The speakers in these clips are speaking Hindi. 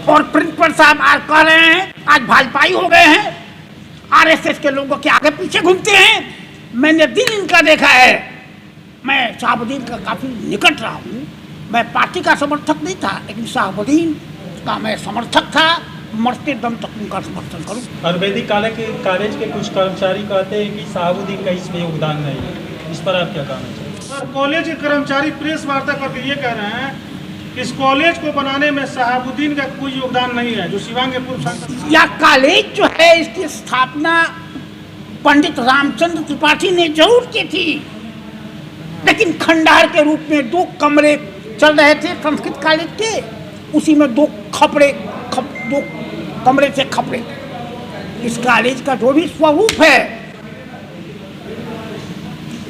और प्रिंसिपल साहब आज कह रहे हैं आज भाजपाई हो गए हैं, आरएसएस के लोगों के आगे पीछे घूमते हैं। मैंने दिन इनका देखा है, मैं शहाबुद्दीन का काफ़ी निकट रहा हूँ। मैं पार्टी का समर्थक नहीं था, लेकिन शहाबुद्दीन का मैं समर्थक था, मरते दम तक उनका समर्थन करूँ। आयुर्वेदिक कॉलेज के कुछ कर्मचारी कहते हैं कि शहाबुद्दीन का इसमें योगदान नहीं है, इस पर आप क्या कहना चाहिए? सर, कॉलेज के कर्मचारी प्रेस वार्ता करके ये कह रहे हैं कि इस कॉलेज को बनाने में शहाबुद्दीन का कोई योगदान नहीं है, जो सिवान के पूर्व सांसद। यह कॉलेज जो है इसकी स्थापना पंडित रामचंद्र त्रिपाठी ने जरूर की थी, लेकिन खंडहर के रूप में 2 कमरे चल रहे थे संस्कृत कॉलेज के, उसी में 2 कमरे से खपड़े। इस कॉलेज का जो भी स्वरूप है,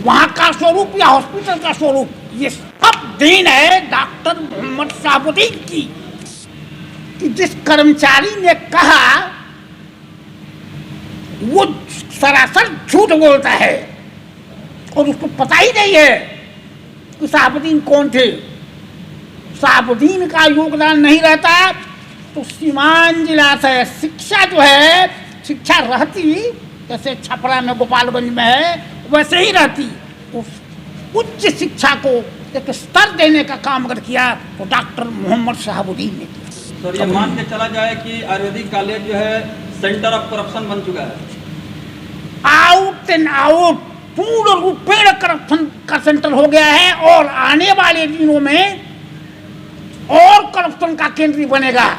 वहाँ का स्वरूप या हॉस्पिटल का स्वरूप, ये सब देन है डॉक्टर मोहम्मद शहाबुद्दीन की। कि जिस कर्मचारी ने कहा वो सरासर झूठ बोलता है और उसको पता ही नहीं है कि शहाबुद्दीन कौन थे। शहाबुद्दीन का योगदान नहीं रहता तो सीवान जिला से शिक्षा जो है, शिक्षा रहती जैसे छपरा में गोपालगंज में है वैसे ही रहती। उस उच्च शिक्षा को एक स्तर देने का काम अगर किया तो डॉक्टर मोहम्मद शहाबुद्दीन ने किया। सर, ये मान के चला जाए कि आयुर्वेदिक कॉलेज जो है सेंटर ऑफ करप्शन बन चुका है, आउट एंड आउट पूर्ण रूपेण करप्शन का सेंटर हो गया है और आने वाले दिनों में और करप्शन का केंद्र बनेगा।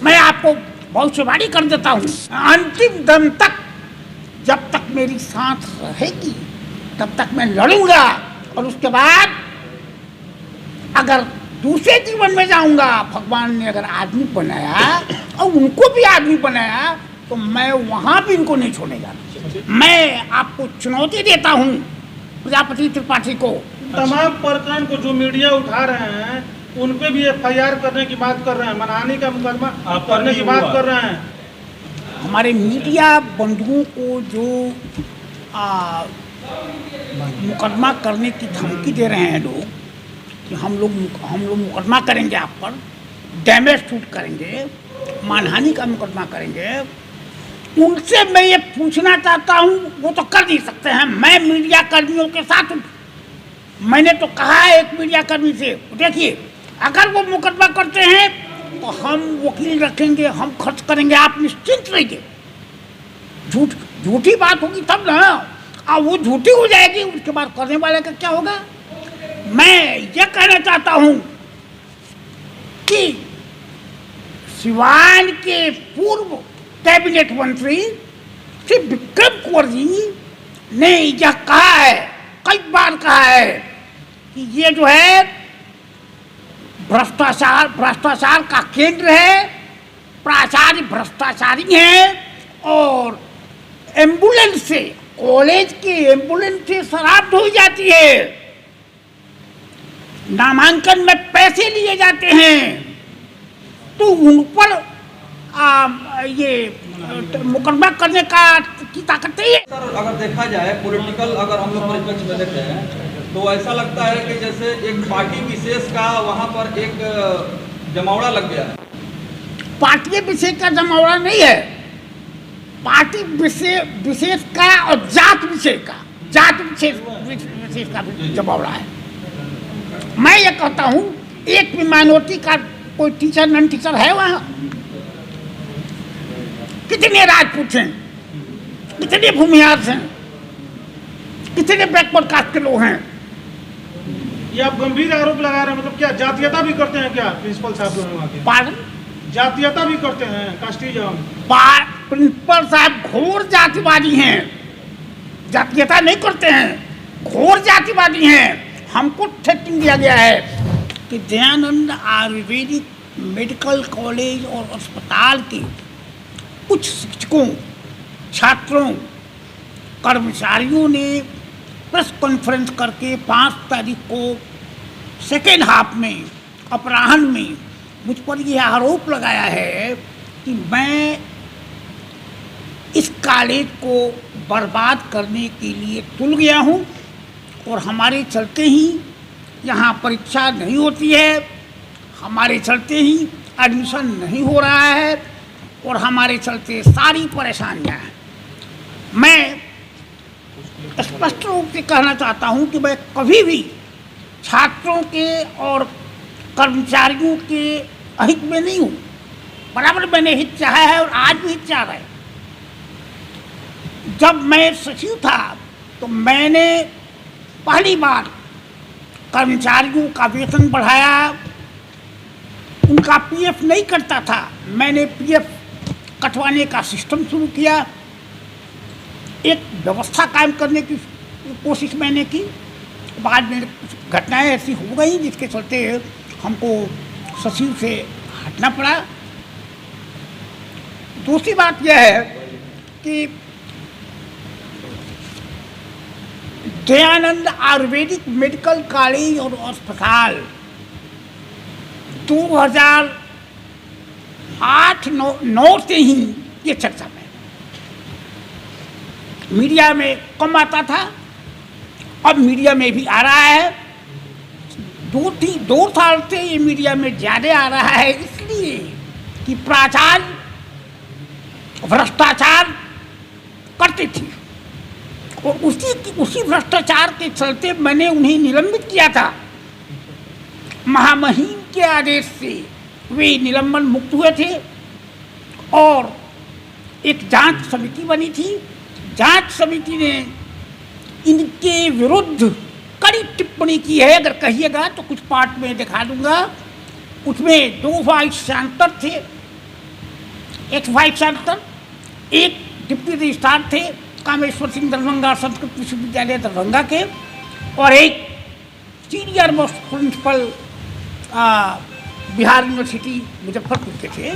मैं आपको भविष्यवाणी कर देता हूँ, अंतिम दम तक जब तक मेरी सांस रहेगी तब तक मैं लड़ूंगा, और उसके बाद अगर दूसरे जीवन में जाऊंगा, भगवान ने अगर आदमी बनाया और उनको भी आदमी बनाया तो मैं वहां भी इनको नहीं छोड़ने जा रहा। मैं आपको चुनौती देता हूं प्रजापति त्रिपाठी को। तमाम प्रकरण को जो मीडिया उठा रहे हैं उन पे भी एफआईआर करने की बात कर रहे हैं, मनहानि का मुकदमा करने की बात कर रहे हैं। हमारे मीडिया बंधुओं को जो मुकदमा करने की धमकी दे रहे हैं लोग कि हम लोग मुकदमा करेंगे, आप पर डैमेज सूट करेंगे, मानहानि का मुकदमा करेंगे, उनसे मैं ये पूछना चाहता हूँ, वो तो कर नहीं सकते हैं। मैं मीडिया कर्मियों के साथ हूँ। मैंने तो कहा है एक मीडिया कर्मी से, देखिए अगर वो मुकदमा करते हैं तो हम वकील रखेंगे, हम खर्च करेंगे, आप निश्चिंत रहिए। झूठी बात होगी तब ना, और वो झूठी हो जाएगी, उसके बाद करने वाले का क्या होगा। मैं ये कहना चाहता हूँ कि सिवान के पूर्व कैबिनेट मंत्री श्री विक्रम कुंवर जी ने यह कहा है, कई बार कहा है कि ये जो है भ्रष्टाचार का केंद्र है, प्राचार्य भ्रष्टाचारी हैं और एम्बुलेंस से, कॉलेज के एम्बुलेंस से शराब ढोई जाती है, नामांकन में पैसे लिए जाते हैं, तो उन पर ये मुकदमा करने की ताकत नहीं है। सर अगर देखा जाए पॉलिटिकल, अगर हम लोग परिप्रेक्ष्य में देखते हैं तो ऐसा लगता है कि जैसे एक पार्टी विशेष का वहाँ पर एक जमावड़ा लग गया है। पार्टी विशेष का जमावड़ा नहीं है, पार्टी विशेष का और जात विशेष का भी जमावड़ा है। मैं ये कहता हूँ एक भी माइनॉरिटी का कोई टीचर नॉन टीचर है वहाँ? कितने राजपूत हैं, कितने भूमिहार हैं, कितने बैकवर्ड कास्ट के लोग हैं। ये आप गंभीर आरोप लगा रहे हैं, मतलब क्या जातीयता भी करते हैं क्या प्रिंसिपल साहब लोग वहाँ के? पार्डन? जातीयता भी करते हैं, कास्टिज्म। प्रिंसिपल साहब घोर जातिवादी हैं, जातीयता नहीं करते हैं, घोर जातिवादी हैं। हमको थ्रेटिंग दिया गया है कि दयानंद आयुर्वेदिक मेडिकल कॉलेज और अस्पताल के कुछ शिक्षकों, छात्रों, कर्मचारियों ने प्रेस कॉन्फ्रेंस करके 5 तारीख को सेकेंड हाफ में अपराह्न में मुझ पर यह आरोप लगाया है कि मैं इस कॉलेज को बर्बाद करने के लिए तुल गया हूँ और हमारे चलते ही यहाँ परीक्षा नहीं होती है, हमारे चलते ही एडमिशन नहीं हो रहा है और हमारे चलते सारी परेशानियां हैं। मैं स्पष्ट रूप से कहना चाहता हूं कि मैं कभी भी छात्रों के और कर्मचारियों के अहित में नहीं हूं। बराबर मैंने हित चाहा है और आज भी हित चाह रहा है। जब मैं सचिव था तो मैंने पहली बार कर्मचारियों का वेतन बढ़ाया, उनका पीएफ नहीं कटता था, मैंने पीएफ कटवाने का सिस्टम शुरू किया, एक व्यवस्था कायम करने की कोशिश मैंने की। बाद में कुछ घटनाएं ऐसी हो गई जिसके चलते हमको सचिव से हटना पड़ा। दूसरी बात यह है कि दयानंद आयुर्वेदिक मेडिकल कॉलेज और अस्पताल 2008-9 से ही ये चर्चा में, मीडिया में कम आता था, अब मीडिया में भी आ रहा है। 2 साल से ये मीडिया में ज़्यादा आ रहा है, इसलिए कि प्राचार्य भ्रष्टाचार करते थे और उसी भ्रष्टाचार के चलते मैंने उन्हें निलंबित किया था। महामहिम के आदेश से वे निलंबन मुक्त हुए थे और एक जांच समिति बनी थी। जांच समिति ने इनके विरुद्ध कड़ी टिप्पणी की है। अगर कहिएगा तो कुछ पार्ट में दिखा दूंगा। उसमें 2 वाइस चांसलर थे, एक वाइस चांसलर, एक डिप्टी रजिस्ट्रार थे कामेश्वर सिंह दरभंगा संस्कृत विश्वविद्यालय दरभंगा के, और एक senior most principal Bihar university Muzaffarpur के थे।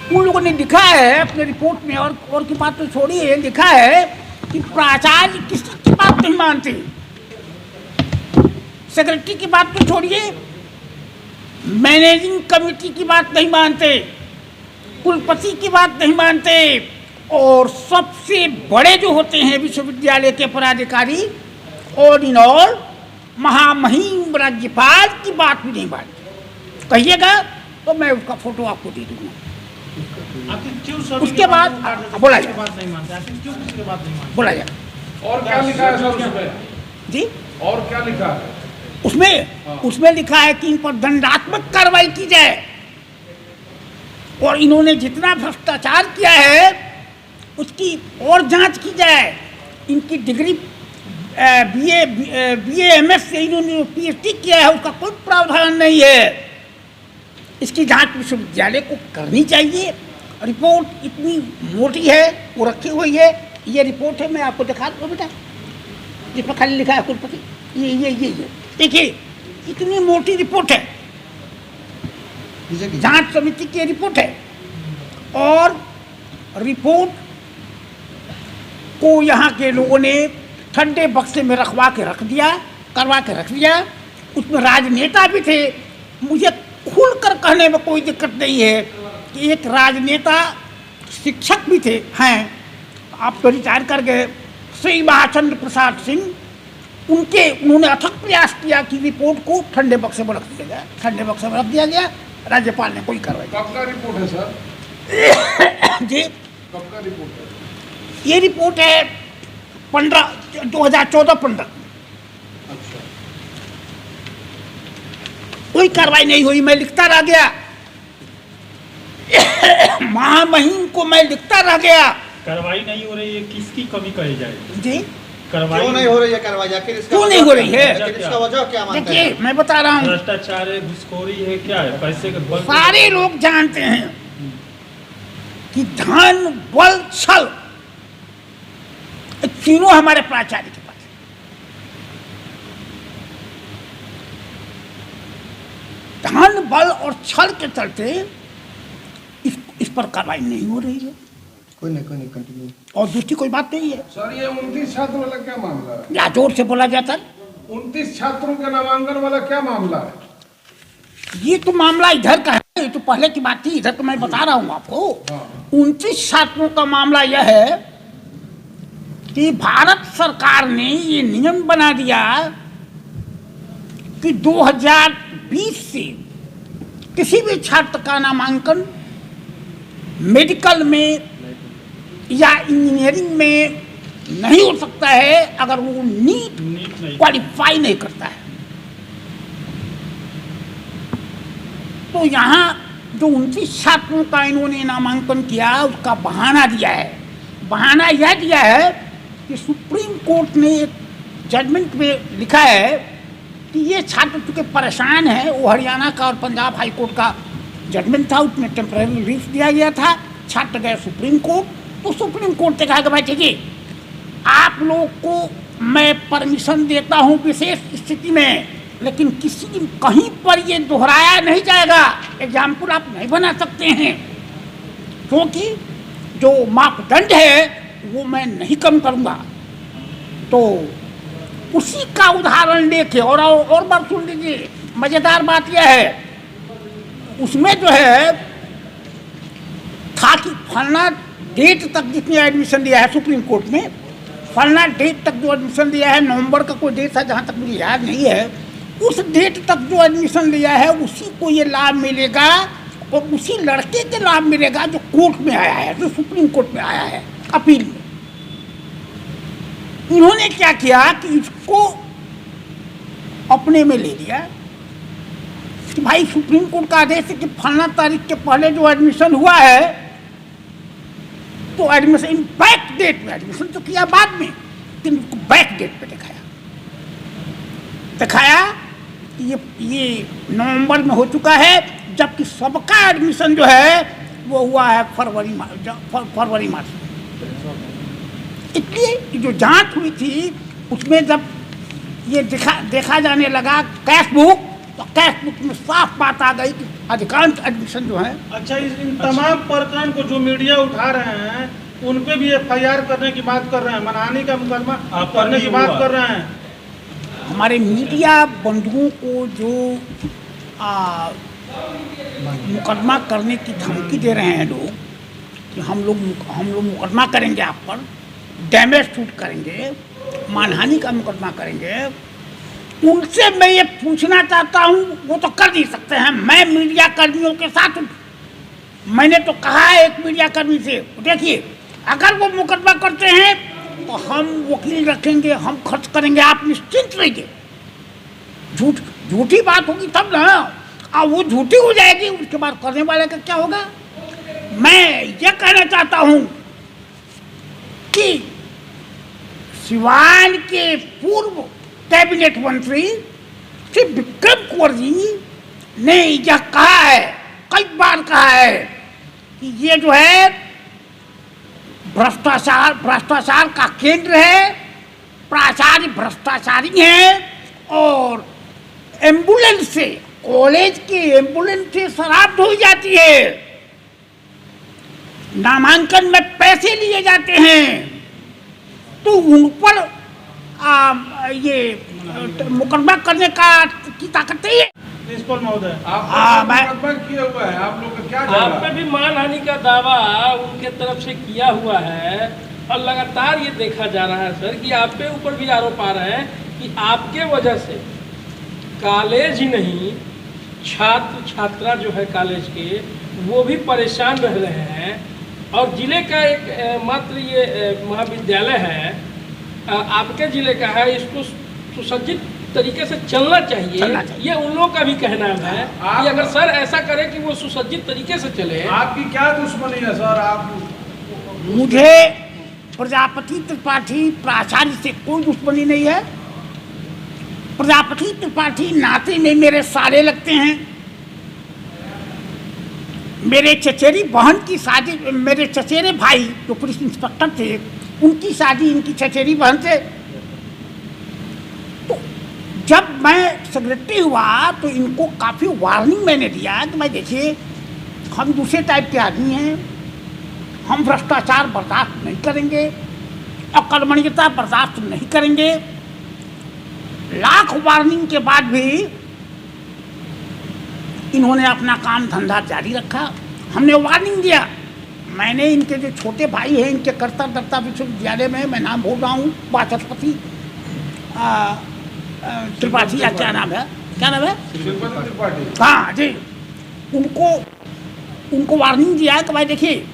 उन लोगों ने लिखा है अपने रिपोर्ट में, और की बात तो छोड़िए, लिखा है कि प्राचार्य किसी की बात नहीं मानते, सेक्रेटरी की बात तो छोड़िए, मैनेजिंग कमेटी की बात नहीं मानते, कुलपति की बात नहीं मानते, और सबसे बड़े जो होते हैं विश्वविद्यालय के पदाधिकारी और इन ऑल महामहिम राज्यपाल की बात भी नहीं मानते। कहिएगा तो मैं उसका फोटो आपको दे दूंगा। उसके बाद बोला जाए, बोला जाए। और क्या लिखा है सर उसमें? जी, और क्या लिखा है उसमें लिखा है कि इन पर दंडात्मक कार्रवाई की जाए और इन्होंने जितना भ्रष्टाचार किया है उसकी और जांच की जाए। इनकी डिग्री बीए एमएस से इन्होंने पीएचडी किया है, उसका कोई प्रावधान नहीं है। इसकी जांच विश्वविद्यालय को करनी चाहिए। रिपोर्ट इतनी मोटी है, वो रखी हुई है, ये रिपोर्ट है, मैं आपको दिखा दूँ बेटा, जिस पर खाली लिखा है कुलपति, ये देखिए इतनी मोटी रिपोर्ट है, जांच समिति की रिपोर्ट है। और रिपोर्ट को यहाँ के लोगों ने ठंडे बक्से में करवा के रख दिया। उसमें राजनेता भी थे। मुझे खुलकर कहने में कोई दिक्कत नहीं है कि एक राजनेता शिक्षक भी थे, हैं, आप तो रिटायर कर गए, श्री महाचंद्र प्रसाद सिंह, उन्होंने अथक प्रयास किया कि रिपोर्ट को ठंडे बक्से में रख दिया जाए। ठंडे बक्से में रख दिया गया, राज्यपाल ने कोई कार्रवाई। कब का रिपोर्ट है सर? जी, कब का रिपोर्ट है? ये रिपोर्ट है 2014-15। अच्छा, कोई कार्रवाई नहीं हुई, मैं लिखता रह गया। महामहिम को मैं लिखता रह गया। कार्रवाई नहीं हो रही है, किसकी कमी कही जाए? जी, कार्रवाई नहीं हो रही है कार्रवाई? आखिर इसका क्यों नहीं हो रही है? इसका वजह क्या मानते देखिए, हैं? मैं बता रहा हूँ, भ्रष्टाचार है, घुसखोरी है, क्या है? पैसे के बल सारे लोग जानते हैं कि धन, बल, छल, तीनों हमारे प्राचार्य के पास है। धन, बल और छल के चलते इस पर कार्रवाई नहीं हो रही है। कोई नहीं कंटिन्यू। और दूसरी कोई बात नहीं है। सर ये 29 छात्र वाला क्या मामला है? या जोर से बोला जाता है। 29 छात्रों के नामांकन वाला क्या मामला है? ये तो मामला इधर का है, ये तो पहले की बात थी, इधर तो मैं बता रहा हूँ आपको। 29 छात्रों का मामला यह है कि भारत सरकार ने ये नियम बना दिया कि 2020 से किसी भी छात्र का नामांकन मेडिकल में या इंजीनियरिंग में नहीं हो सकता है अगर वो नीट नहीं। क्वालिफाई नहीं करता है। तो यहाँ जो 29 छात्रों का इन्होंने नामांकन किया उसका बहाना दिया है। बहाना यह दिया है कि सुप्रीम कोर्ट ने एक जजमेंट में लिखा है कि ये छात्र चूँकि परेशान है, वो हरियाणा का और पंजाब हाई कोर्ट का जजमेंट था, उसमें टेम्परेरी रिलीफ दिया गया था। छात्र गए सुप्रीम कोर्ट, तो सुप्रीम कोर्ट ने कहा कि भाई ठीक है, आप लोग को मैं परमिशन देता हूँ विशेष स्थिति में, लेकिन कहीं पर ये दोहराया नहीं जाएगा, एग्जाम्पल आप नहीं बना सकते हैं, क्योंकि जो मापदंड है वो मैं नहीं कम करूँगा। तो उसी का उदाहरण लेके और बात सुन लीजिए, मज़ेदार बात यह है उसमें जो है था कि फलना डेट तक जितने एडमिशन दिया है सुप्रीम कोर्ट में, फलना डेट तक जो एडमिशन दिया है, नवंबर का कोई डेट था जहाँ तक मुझे याद नहीं है, उस डेट तक जो एडमिशन लिया है उसी को ये लाभ मिलेगा और उसी लड़के के लाभ मिलेगा जो कोर्ट में आया है, जो सुप्रीम कोर्ट में आया है अपील में। इन्होंने क्या किया कि इसको अपने में ले लिया कि भाई सुप्रीम कोर्ट का आदेश है कि फलना तारीख के पहले जो एडमिशन हुआ है तो एडमिशन इन बैक डेट में, एडमिशन तो किया बाद में, लेकिन बैक डेट पे दिखाया कि ये नवंबर में हो चुका है, जबकि सबका एडमिशन जो है वो हुआ है फरवरी मार्च में। इसलिए जो जांच हुई थी उसमें जब ये देखा जाने लगा कैश बुक, तो कैश बुक में साफ बात आ गई कि अधिकांश एडमिशन जो है। अच्छा, इन तमाम प्रकरण को जो मीडिया उठा रहे हैं उन पे भी FIR करने की बात कर रहे हैं, मनहानि का मुकदमा करने की बात कर रहे हैं। हमारे मीडिया बंधुओं को जो मुकदमा करने की धमकी दे रहे हैं लोग कि हम लोग मुकदमा करेंगे, आप पर डैमेज सूट करेंगे, मानहानि का मुकदमा करेंगे, उनसे मैं ये पूछना चाहता हूँ, वो तो कर नहीं सकते हैं। मैं मीडिया कर्मियों के साथ मैंने तो कहा है एक मीडिया कर्मी से, देखिए अगर वो मुकदमा करते हैं तो हम वकील रखेंगे, हम खर्च करेंगे, आप निश्चिंत रहिए। झूठी बात होगी तब ना, और वो झूठी हो जाएगी, उसके बाद करने वाले का क्या होगा। मैं ये कहना चाहता हूँ कि सिवान के पूर्व कैबिनेट मंत्री श्री विक्रम कुंवर जी ने यह कहा है, कई बार कहा है कि ये जो है भ्रष्टाचार का केंद्र है, प्राचार्य भ्रष्टाचारी हैं और एम्बुलेंस से, कॉलेज की एम्बुलेंस से शराब ढोई जाती है, नामांकन में पैसे लिए जाते हैं, तो उन पर ये मुकदमा करने की ताकत नहीं है। प्रिंसिपल महोदय, मुकदमा किया हुआ है, आप लोग का क्या आप पे भी मानहानि का दावा उनके तरफ से किया हुआ है और लगातार ये देखा जा रहा है सर कि आप पे ऊपर भी आरोप आ रहे हैं कि आपके वजह से कॉलेज ही नहीं, छात्र छात्रा जो है कॉलेज के वो भी परेशान रह रहे हैं। और ज़िले का एक मात्र ये महाविद्यालय है, आपके ज़िले का है, इसको सुसज्जित तरीके से चलना चाहिए, ये उन लोगों का भी कहना है कि अगर सर ऐसा करें कि वो सुसज्जित तरीके से चले। आपकी क्या दुश्मनी है सर? आप मुझे प्रजापति त्रिपाठी प्राचार्य से कोई दुश्मनी नहीं है। प्रजापति त्रिपाठी नाते में मेरे साले लगते हैं। मेरे चचेरी बहन की शादी, मेरे चचेरे भाई जो पुलिस इंस्पेक्टर थे उनकी शादी इनकी चचेरी बहन से। तो जब मैं सेक्रेटरी हुआ तो इनको काफ़ी वार्निंग मैंने दिया कि भाई देखिए हम दूसरे टाइप के आदमी हैं, हम भ्रष्टाचार बर्दाश्त नहीं करेंगे, अकर्मण्यता बर्दाश्त नहीं करेंगे। लाख वार्निंग के बाद भी इन्होंने अपना काम धंधा जारी रखा। हमने वार्निंग दिया, मैंने इनके जो छोटे भाई हैं इनके कर्ता दत्ता विश्वविद्यालय में, मैं नाम बोल रहा हूँ, वाचस्पति त्रिपाठी या क्या नाम है, क्या नाम है? त्रिपाठी। हाँ जी, उनको वार्निंग दिया है कि भाई देखिए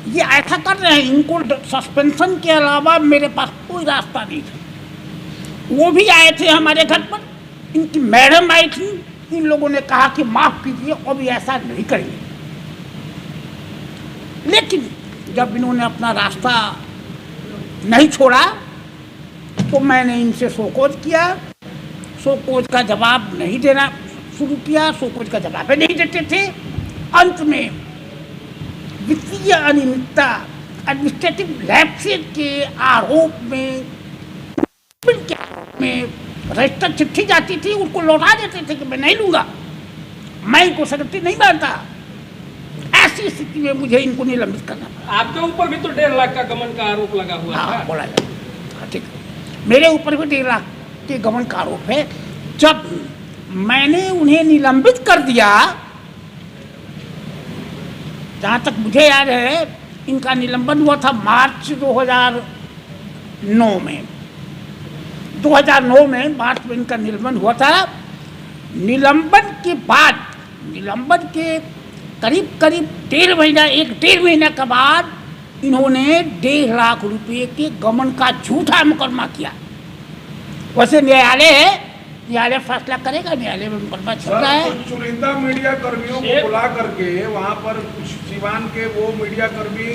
ये ऐसा कर रहे हैं, इनको सस्पेंशन के अलावा मेरे पास कोई रास्ता नहीं था। वो भी आए थे हमारे घर पर, इनकी मैडम आई थी, इन लोगों ने कहा कि माफ़ कीजिए अभी ऐसा नहीं करेंगे। लेकिन जब इन्होंने अपना रास्ता नहीं छोड़ा तो मैंने इनसे शोकोज किया। शोकोज का जवाब नहीं देना शुरू किया, शोकोज का जवाब ही नहीं देते थे। अंत में वित्तीय अनियमितता, एडमिनिस्ट्रेटिव लैप्सेज के आरोप में रजिस्टर चिट्ठी जाती थी, उनको लौटा देते थे कि मैं नहीं लूँगा, मैं इनको सेक्रेटरी नहीं मानता। ऐसी स्थिति में मुझे इनको निलंबित करना पड़ा। आपके ऊपर भी तो 1.5 लाख का गमन का आरोप लगा हुआ हाँ, है। बोला जाए ठीक है, मेरे ऊपर भी 1.5 लाख के गमन का आरोप है। जब मैंने उन्हें निलंबित कर दिया, जहाँ तक मुझे याद है इनका निलंबन हुआ था मार्च 2009 में। 2009 में मार्च में इनका निलंबन हुआ था। निलंबन के बाद, निलंबन के करीब 1.5 महीना के बाद इन्होंने 1.5 लाख रुपए के गमन का झूठा मुकदमा किया। वैसे न्यायालय फैसला करेगा, न्यायालय में मुकदमा चल रहा है। कुछ चुनिंदा मीडिया कर्मियों को बुला करके वहाँ पर कुछ सीवान के वो मीडिया कर्मी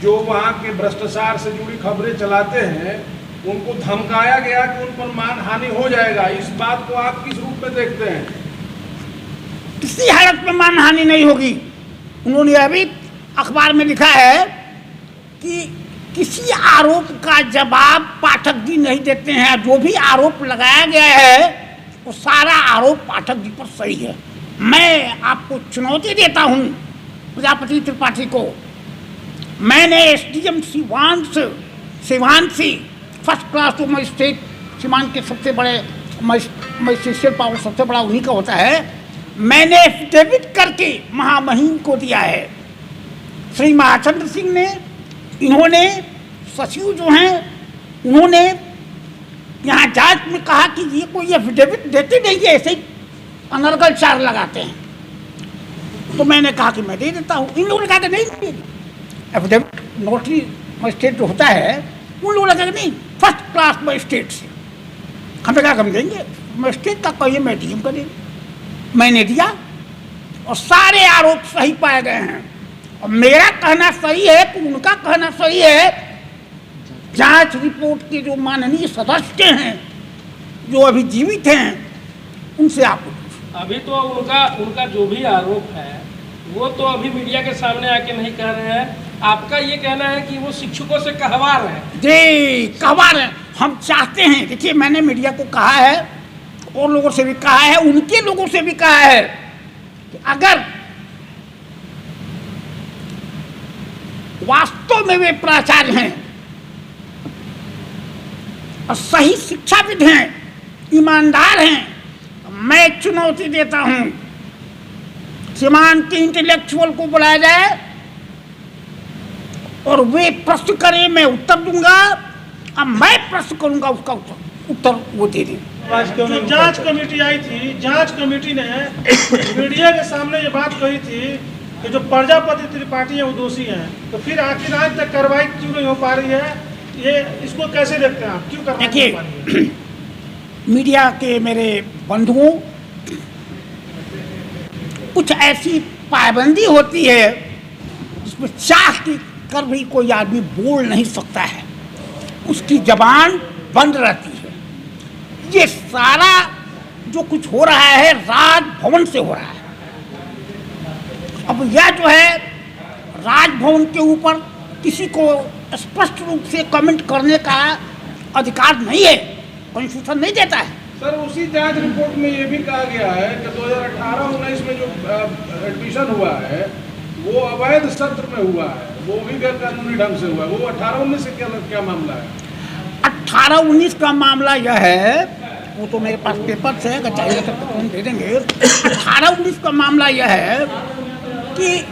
जो वहाँ के भ्रष्टाचार से जुड़ी खबरें चलाते हैं, उनको धमकाया गया कि उन पर मानहानि हो जाएगा। इस बात को आप किस रूप में देखते हैं? किसी हालत में मानहानि नहीं होगी। उन्होंने अभी अखबार में लिखा है कि किसी आरोप का जवाब पाठक जी नहीं देते हैं। जो भी आरोप लगाया गया है वो सारा आरोप पाठक जी पर सही है। मैं आपको चुनौती देता हूँ प्रजापति त्रिपाठी को। मैंने एसडीएम सिवान से first class to magistrate, Siwan के सबसे बड़े मजिस्ट्रेट पावर सबसे बड़ा उन्हीं का होता है, मैंने एफिडेविट करके महामहिम को दिया है। श्री महाचंद्र सिंह ने, इन्होंने सचिव जो हैं उन्होंने यहाँ जांच में कहा कि ये कोई एफिडेविट देते नहीं है, ऐसे ही अनर्गल चार्ज लगाते हैं। तो मैंने कहा कि मैं दे देता हूँ। इन लोगों ने कहा कि नहीं, एफिडेविट नोटरी मजिस्ट्रेट जो होता है उन लोगों ने कहा कि नहीं, फर्स्ट क्लास मजिस्ट्रेट से। हमें कहा हम देंगे, मजिस्ट्रेट का कहिए मैं डीएम का देंगे। मैंने दिया और सारे आरोप सही पाए गए हैं। और मेरा कहना सही है कि उनका कहना सही है। जांच रिपोर्ट के जो माननीय सदस्य हैं, जो अभी जीवित हैं, उनसे आप अभी तो उनका जो भी आरोप है वो तो अभी मीडिया के सामने आके नहीं कह रहे हैं। आपका ये कहना है कि वो शिक्षकों से कहवा रहे हैं। जी, कहवा रहे हैं। हम चाहते हैं, देखिए मैंने मीडिया को कहा है और लोगों से भी कहा है, उनके लोगों से भी कहा है कि अगर वास्तव में वे प्राचार्य हैं और सही शिक्षाविद हैं, ईमानदार हैं, तो मैं चुनौती देता हूं सीमान के इंटेलेक्चुअल को बुलाया जाए और वे प्रश्न करें, मैं उत्तर दूंगा। अब मैं प्रश्न करूंगा, उसका उत्तर वो दे दें। जो जांच कमेटी आई थी, जांच कमेटी ने मीडिया के सामने ये बात कही थी कि जो प्रजापति त्रिपाठी है वो दोषी हैं। तो फिर आखिर आज तक कार्रवाई क्यों नहीं हो पा रही है? ये इसको कैसे देखते हैं आप? क्यों कार्रवाई नहीं हो पा रही है? मीडिया के मेरे बंधुओं, कुछ ऐसी पाबंदी होती है जिसमें चाह कर भी कोई आदमी बोल नहीं सकता है, उसकी जबान बंद रहती है। ये सारा जो कुछ हो रहा है राजभवन से हो रहा है। अब यह जो है राजभवन के ऊपर किसी को स्पष्ट रूप से कमेंट करने का अधिकार नहीं है, कॉन्स्टिट्यूशन नहीं देता है। सर, उसी जांच रिपोर्ट में ये भी कहा गया है कि 2018-19 में जो एडमिशन हुआ है वो अवैध सत्र में हुआ है, वो भी गैर कानूनी ढंग से हुआ है। वो 18-19 से क्या मामला है? 18-19 का मामला यह है, वो तो मेरे पास पेपर से है, अगर चाहिए तो हम दे देंगे। 18-19 का मामला यह है कि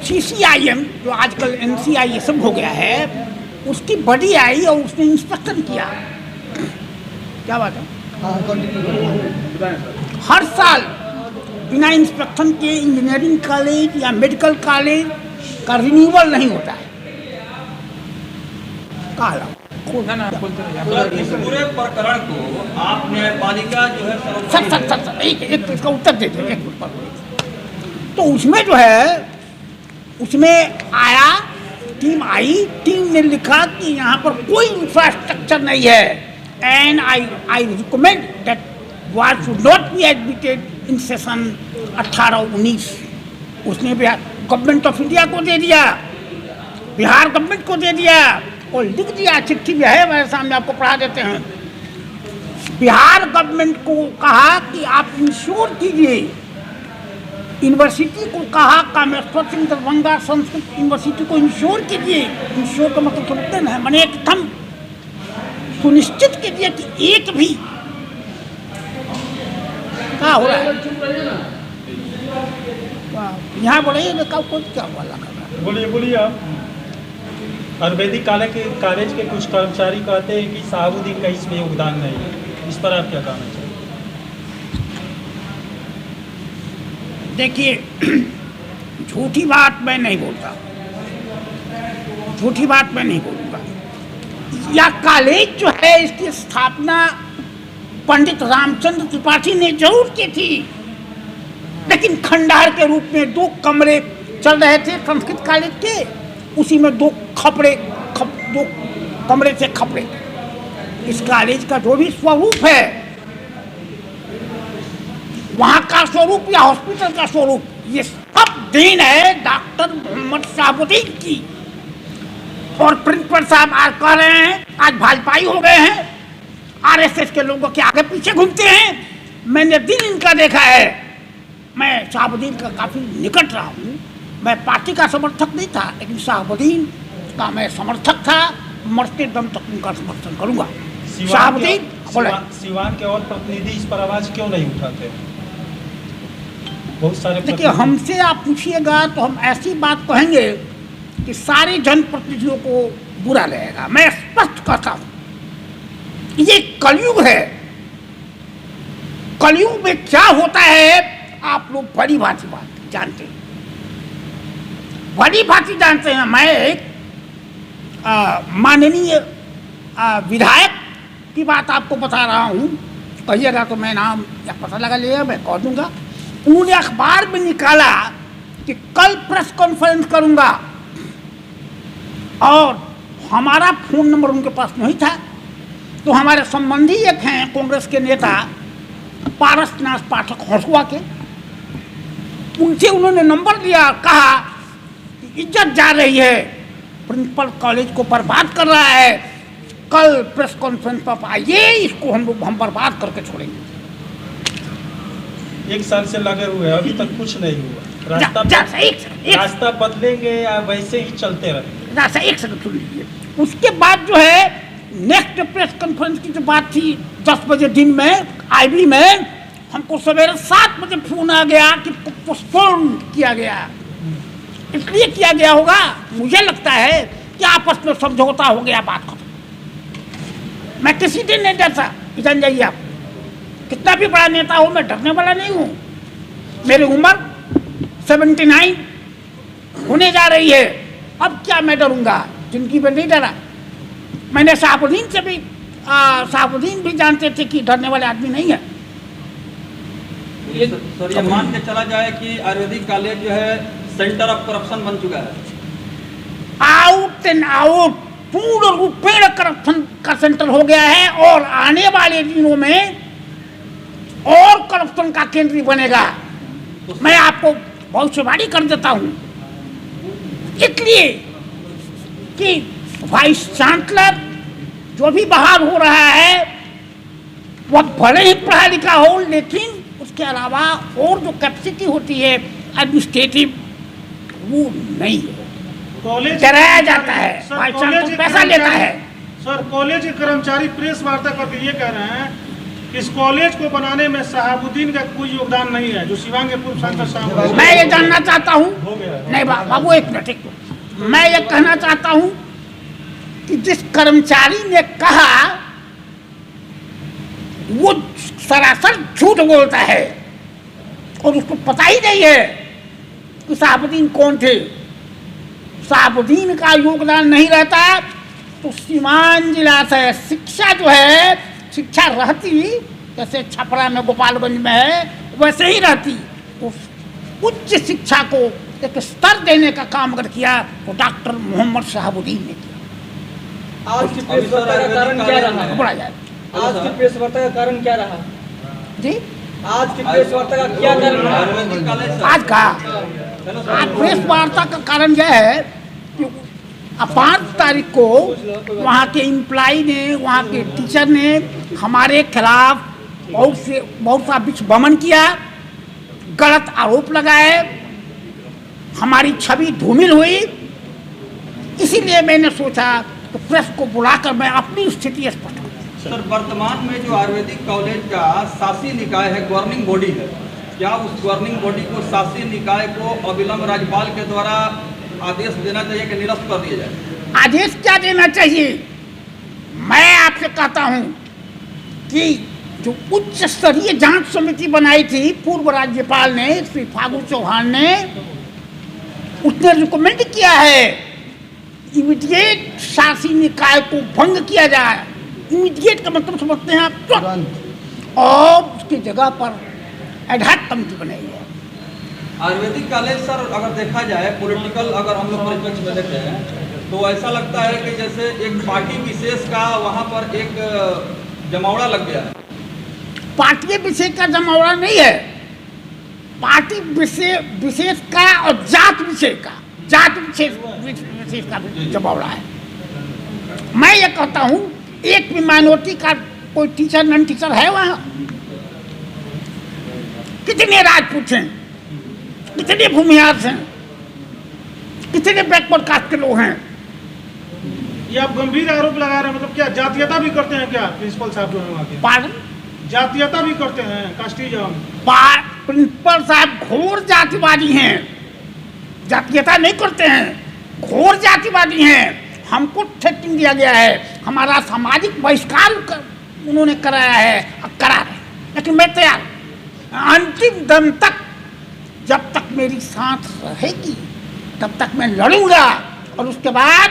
CCIM जो आजकल NCISM हो गया है, उसकी बॉडी आई और उसने इंस्पेक्शन किया। क्या बात है? हर साल बिना इंस्पेक्शन के इंजीनियरिंग कॉलेज या मेडिकल कॉलेज का रिन्यूअल नहीं होता है। सर, इस पूरे प्रकरण को आप न्यायपालिका जो है सर एक इसका उत्तर दे दे, एक मिनट पर। तो उसमें जो है, उसमें आया, टीम आई, टीम ने लिखा कि यहाँ पर कोई इंफ्रास्ट्रक्चर नहीं है, and I recommend that war should not be admitted in session 18-19। उसने बिहार गवर्नमेंट ऑफ इंडिया को दे दिया, बिहार गवर्नमेंट को दे दिया और लिख दिया, चिट्ठी भी है मेरे सामने, आपको पढ़ा देते हैं। बिहार गवर्नमेंट को कहा कि आप इंश्योर कीजिए, यूनिवर्सिटी को कहा, कामेश्वर सिंह दरभंगा संस्कृत यूनिवर्सिटी को इंश्योर कीजिए। इंश्योर का मतलब समझते ना, मैंने एकदम सुनिश्चित कीजिए कि एक भी क्या हो रहा है यहाँ बोलिए, क्या हुआ लगा? बोलिए आप। आयुर्वेदिक कॉलेज के कुछ कर्मचारी कहते हैं कि शहाबुद्दीन का इसमें योगदान नहीं है, इस पर आप क्या कहना चाहिए? देखिए, झूठी बात मैं नहीं बोलता, झूठी बात मैं नहीं बोलूँगा। यह कॉलेज जो है, इसकी स्थापना पंडित रामचंद्र त्रिपाठी ने जरूर की थी, लेकिन खंडहर के रूप में 2 कमरे चल रहे थे संस्कृत कॉलेज के, उसी में 2 कमरे से खपड़े। इस कॉलेज का जो भी स्वरूप है, वहाँ का स्वरूप या हॉस्पिटल का स्वरूप, ये सब देन है डॉक्टर मोहम्मद शहाबुद्दीन की। और प्रिंसिपल साहब आज कह रहे हैं, आज भाजपाई हो गए हैं, आरएसएस के लोगों के आगे पीछे घूमते हैं। मैंने दिन इनका देखा है, मैं शहाबुद्दीन का काफ़ी निकट रहा हूँ। मैं पार्टी का समर्थक नहीं था, लेकिन शहाबुद्दीन का मैं समर्थक था, मरते दम तक उनका समर्थन करूँगा। शहाबुद्दीन सिवान के और प्रतिनिधि इस पर आवाज क्यों नहीं उठाते? बहुत सारे देखिए, हमसे आप पूछिएगा तो हम ऐसी बात कहेंगे कि सारे जनप्रतिनिधियों को बुरा लगेगा। मैं स्पष्ट कहता हूँ, ये कलयुग है। कलयुग में क्या होता है आप लोग बड़ी भांति बात जानते हैं, बड़ी भांति जानते हैं। मैं एक माननीय विधायक की बात आपको बता रहा हूँ, कहिएगा तो मैं नाम या पता लगा लिया, मैं कह दूंगा। उन्होंने अखबार में निकाला कि कल प्रेस कॉन्फ्रेंस करूंगा, और हमारा फ़ोन नंबर उनके पास नहीं था। तो हमारे संबंधी एक हैं कांग्रेस के नेता पारसनाथ पाठक हंसुआ के, उनसे उन्होंने नंबर दिया, कहा कि इज्जत जा रही है, प्रिंसिपल कॉलेज को बर्बाद कर रहा है, कल प्रेस कॉन्फ्रेंस पर आइए, इसको हम बर्बाद करके छोड़ेंगे। 1 साल से लगे हुए, अभी तक कुछ नहीं हुआ। रास्ता बदलेंगे या वैसे ही चलते रहेंगे? रास्ता एक सेकंड सुन लीजिए। उसके बाद जो है नेक्स्ट प्रेस कॉन्फ्रेंस की जो बात थी 10 बजे दिन में आईबी में, हमको सवेरे 7 बजे फोन आ गया कि पोस्टपोन किया गया। इसलिए किया गया होगा, मुझे लगता है कि आपस में समझौता हो गया, बात खत्म। मैं किसी दिन नहीं डरता, जान जाइए आप, कितना भी बड़ा नेता हो, मैं डरने वाला नहीं हूँ। मेरी उम्र 79 होने जा रही है, अब क्या मैं डरूंगा, जिंदगी में नहीं डरा। मैंने शहाबुद्दीन से भी शहाबुद्दीन भी जानते थे कि डरने वाले आदमी नहीं है। सर, ये मान के चला जाए कि आयुर्वेदिक कॉलेज जो है सेंटर ऑफ करप्शन बन चुका है, आउट एंड आउट पूर्ण रूपेण करप्शन का सेंटर हो गया है, और आने वाले दिनों में और करप्शन का केंद्र बनेगा। मैं आपको भविष्यवाणी कर देता हूँ, इसलिए कि वाइस चांसलर जो भी बहाल हो रहा है वह भले ही पढ़ा लिखा हो, लेकिन उसके अलावा और जो कैपेसिटी होती है एडमिनिस्ट्रेटिव, वो नहीं है, कॉलेज डराया जाता है, सर, वाइस कॉलेज चांसलर के पैसा लेता है। सर, कॉलेज के कर्मचारी प्रेस वार्ता करके ये कह रहे हैं कि इस कॉलेज को बनाने में शहाबुद्दीन का कोई योगदान नहीं है, जो सिवान के पूर्व सांसद साहब। मैं ये जानना चाहता हूँ, नहीं बाबू एक मिनट, मैं ये कहना चाहता हूँ कि जिस कर्मचारी ने कहा वो सरासर झूठ बोलता है, और उसको पता ही नहीं है कि शहाबुद्दीन कौन थे। शहाबुद्दीन का योगदान नहीं रहता तो सीवान जिला से शिक्षा जो है, शिक्षा रहती जैसे छपरा में गोपालगंज में है वैसे ही रहती। तो उच्च शिक्षा को एक स्तर देने का काम अगर किया तो डॉक्टर मोहम्मद शहाबुद्दीन ने किया। आज की प्रेस वार्ता का कारण क्या रहा? पढ़ा जाए। आज की प्रेस वार्ता का कारण क्या रहा जी, आज की प्रेस वार्ता का क्या कारण रहा? आयुर्वेदिक कॉलेज सर, आज का आज प्रेस वार्ता का कारण यह है कि 5 तारीख को वहाँ के एम्प्लॉई ने, वहाँ के टीचर ने हमारे खिलाफ बहुत सा विषबमन किया, गलत आरोप लगाए, हमारी छवि धूमिल हुई। इसीलिए मैंने सोचा कि प्रेस को बुलाकर मैं अपनी स्थिति स्पष्ट करूं। सर वर्तमान में जो आयुर्वेदिक कॉलेज का शासी निकाय है, गवर्निंग बॉडी है, क्या उस गवर्निंग बॉडी को, शासी निकाय को अविलंब राज्यपाल के द्वारा आदेश देना चाहिए कि निरस्त कर दिया जाए? आदेश क्या देना चाहिए? मैं आपसे कहता हूं कि जो उच्च स्तरीय जांच समिति बनाई थी पूर्व राज्यपाल ने, श्री फागू चौहान ने, उसने रिकमेंड किया है इमीडिएट शासी निकाय को भंग किया जाए। इमीडिएट का मतलब समझते हैं आप? तुरंत। और उसकी जगह पर एडहॉक कमेटी बनाई है। आयुर्वेदिक कॉलेज सर अगर देखा जाए पॉलिटिकल, अगर हम लोग परिप्रेक्ष्य में देखते हैं तो ऐसा लगता है कि जैसे एक पार्टी विशेष का वहाँ पर एक जमावड़ा लग गया है। पार्टी विशेष का जमावड़ा नहीं है, पार्टी विशेष का और जात विशेष का जमावड़ा है। मैं ये कहता हूँ एक भी माइनॉरिटी का कोई टीचर नॉन टीचर है वहाँ? कितने राजपूत हैं, कितने भूमिहार हैं, कितने बैकवर्ड कास्ट के लोग हैं। ये आप गंभीर आरोप लगा रहे हैं, मतलब क्या जातीयता भी करते हैं क्या प्रिंसिपल साहब जो है वहाँ के? पार्डन? जातीयता भी करते हैं, कास्टिज्म? प्रिंसिपल साहब घोर जातिवादी हैं, जातीयता नहीं करते हैं, घोर जातिवादी हैं। हमको थ्रेटिंग दिया गया है, हमारा सामाजिक बहिष्कार उन्होंने कराया है, करा रहे, लेकिन मैं तैयार अंतिम दम तक, जब तक मेरी सांस रहेगी तब तक मैं लड़ूंगा। और उसके बाद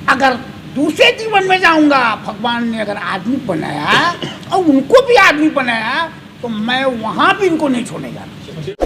अगर दूसरे जीवन में जाऊंगा, भगवान ने अगर आदमी बनाया और उनको भी आदमी बनाया तो मैं वहां भी इनको नहीं छोड़ने जा रहा।